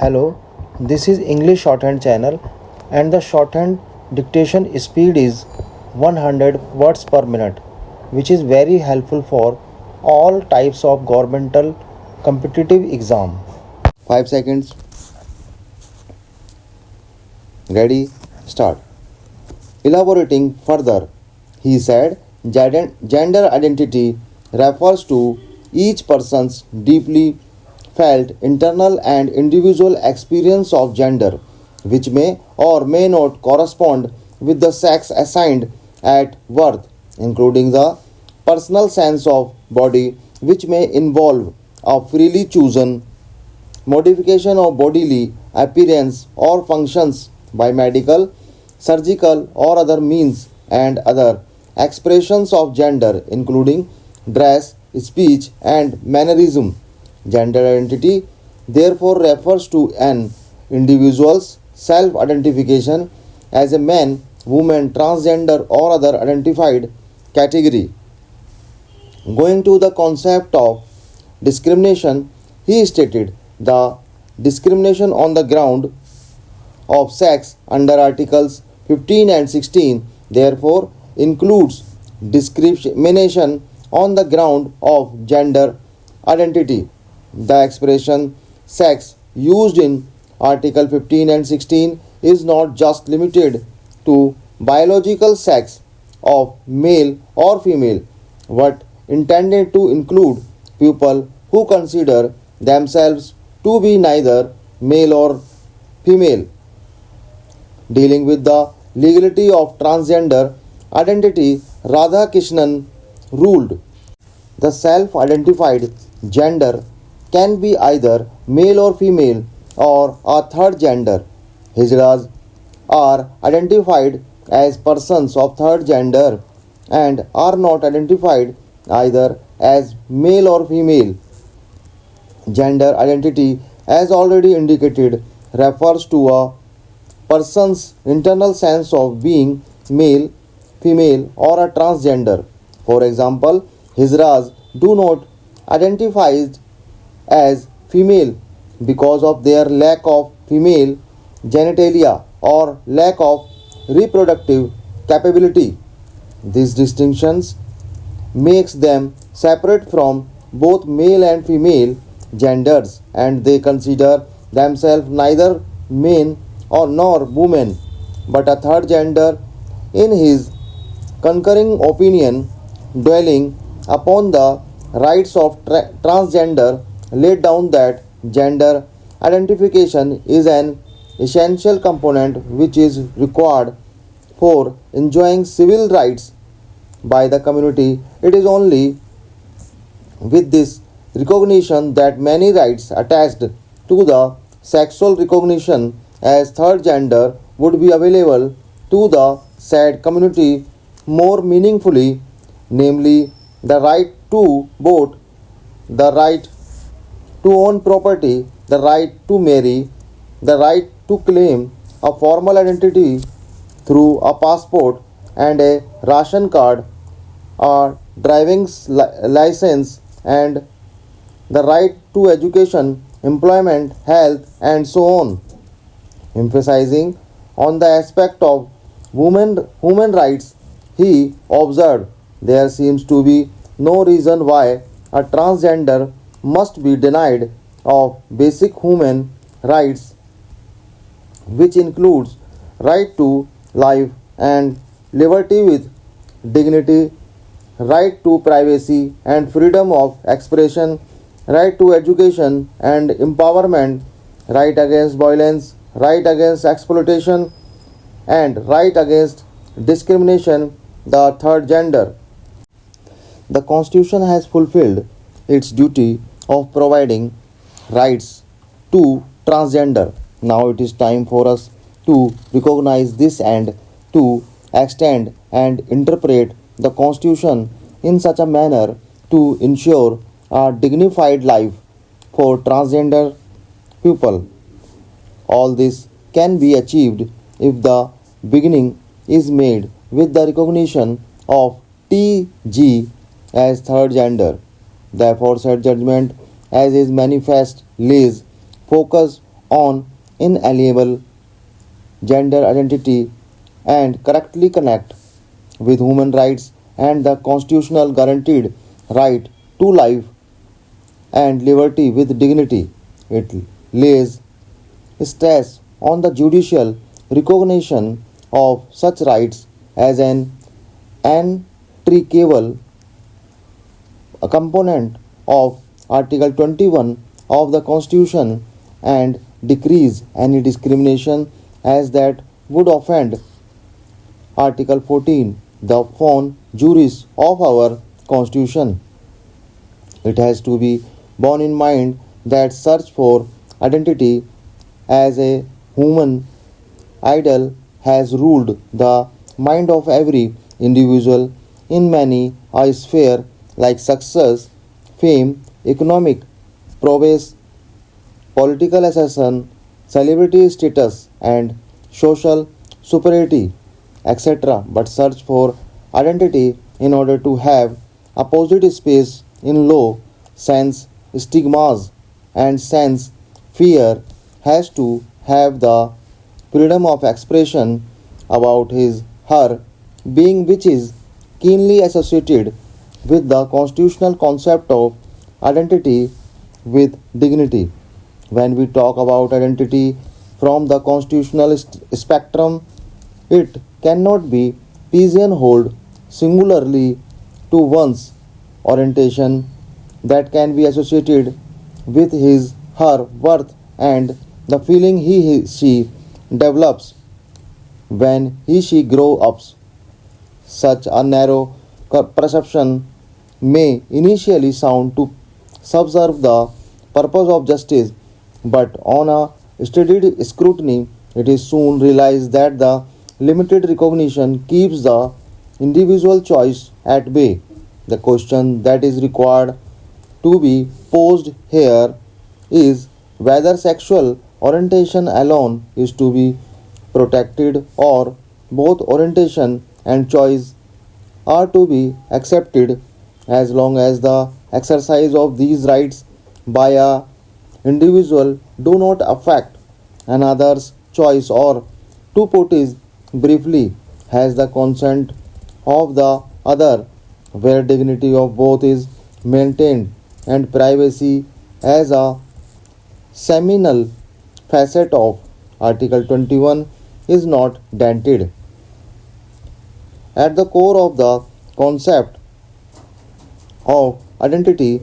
Hello, this is English Shorthand channel and the shorthand dictation speed is 100 words per minute, which is very helpful for all types of governmental competitive exam. 5 seconds. Ready, start. Elaborating further, he said gender identity refers to each person's deeply felt internal and individual experience of gender, which may or may not correspond with the sex assigned at birth, including the personal sense of body, which may involve a freely chosen modification of bodily appearance or functions by medical, surgical, or other means, and other expressions of gender, including dress, speech, and mannerism. Gender identity therefore refers to an individual's self identification as a man, woman, transgender, or other identified category. Going to the concept of discrimination, he stated the discrimination on the ground of sex under Articles 15 and 16 therefore includes discrimination on the ground of gender identity. The expression sex used in Article 15 and 16 is not just limited to biological sex of male or female, but intended to include people who consider themselves to be neither male or female. Dealing with the legality of transgender identity, Radhakrishnan ruled the self identified gender can be either male or female or a third gender. Hijras are identified as persons of third gender and are not identified either as male or female. Gender identity, as already indicated, refers to a person's internal sense of being male, female, or a transgender. For example, Hijras do not identify as female because of their lack of female genitalia or lack of reproductive capability. These distinctions makes them separate from both male and female genders, and they consider themselves neither men or nor women but a third gender. In his concurring opinion, dwelling upon the rights of transgender, laid down that gender identification is an essential component which is required for enjoying civil rights by the community. It is only with this recognition that many rights attached to the sexual recognition as third gender would be available to the said community more meaningfully, namely the right to vote, the right to own property, the right to marry, the right to claim a formal identity through a passport and a ration card, a driving license, and the right to education, employment, health, and so on. Emphasizing on the aspect of human rights, he observed there seems to be no reason why a transgender must be denied of basic human rights, which includes right to life and liberty with dignity, right to privacy and freedom of expression, right to education and empowerment, right against violence, right against exploitation, and right against discrimination, the third gender. The Constitution has fulfilled its duty of providing rights to transgender. Now it is time for us to recognize this and to extend and interpret the Constitution in such a manner to ensure a dignified life for transgender people. All this can be achieved if the beginning is made with the recognition of TG as third gender. The aforesaid judgment, as is manifest, lays focus on inalienable gender identity and correctly connect with human rights and the constitutional guaranteed right to life and liberty with dignity. It lays stress on the judicial recognition of such rights as an intricable component of Article 21 of the Constitution and decrees any discrimination as that would offend Article 14, the fons juris of our Constitution. It has to be borne in mind that search for identity as a human ideal has ruled the mind of every individual in many a sphere like success, fame, economic prowess, political ascension, celebrity status, and social superiority, etc. But search for identity in order to have a positive space in law, sense stigmas, and sense fear has to have the freedom of expression about his her being which is keenly associated with the constitutional concept of identity with dignity. When we talk about identity from the constitutional spectrum, it cannot be pigeonholed singularly to one's orientation that can be associated with his her worth and the feeling she develops when she grows up. Such a narrow perception may initially sound to subserve the purpose of justice, but on a studied scrutiny, it is soon realized that the limited recognition keeps the individual choice at bay. The question that is required to be posed here is whether sexual orientation alone is to be protected or both orientation and choice are to be accepted as long as the exercise of these rights by a individual do not affect another's choice or to put it briefly has the consent of the other where dignity of both is maintained and privacy as a seminal facet of Article 21 is not dented. At the core of the concept of identity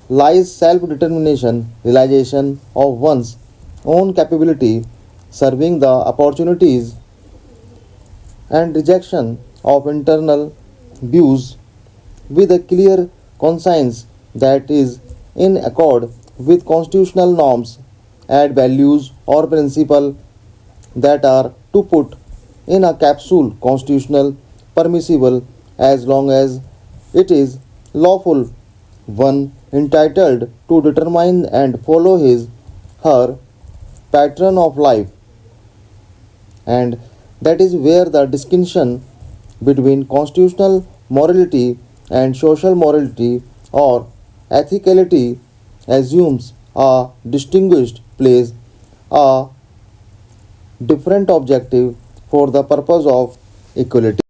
lies self-determination, realization of one's own capability, serving the opportunities and rejection of internal views with a clear conscience that is in accord with constitutional norms and values or principles that are to put in a capsule constitutional permissible as long as it is lawful one entitled to determine and follow his her pattern of life, and that is where the distinction between constitutional morality and social morality or ethicality assumes a distinguished place, a different objective for the purpose of equality.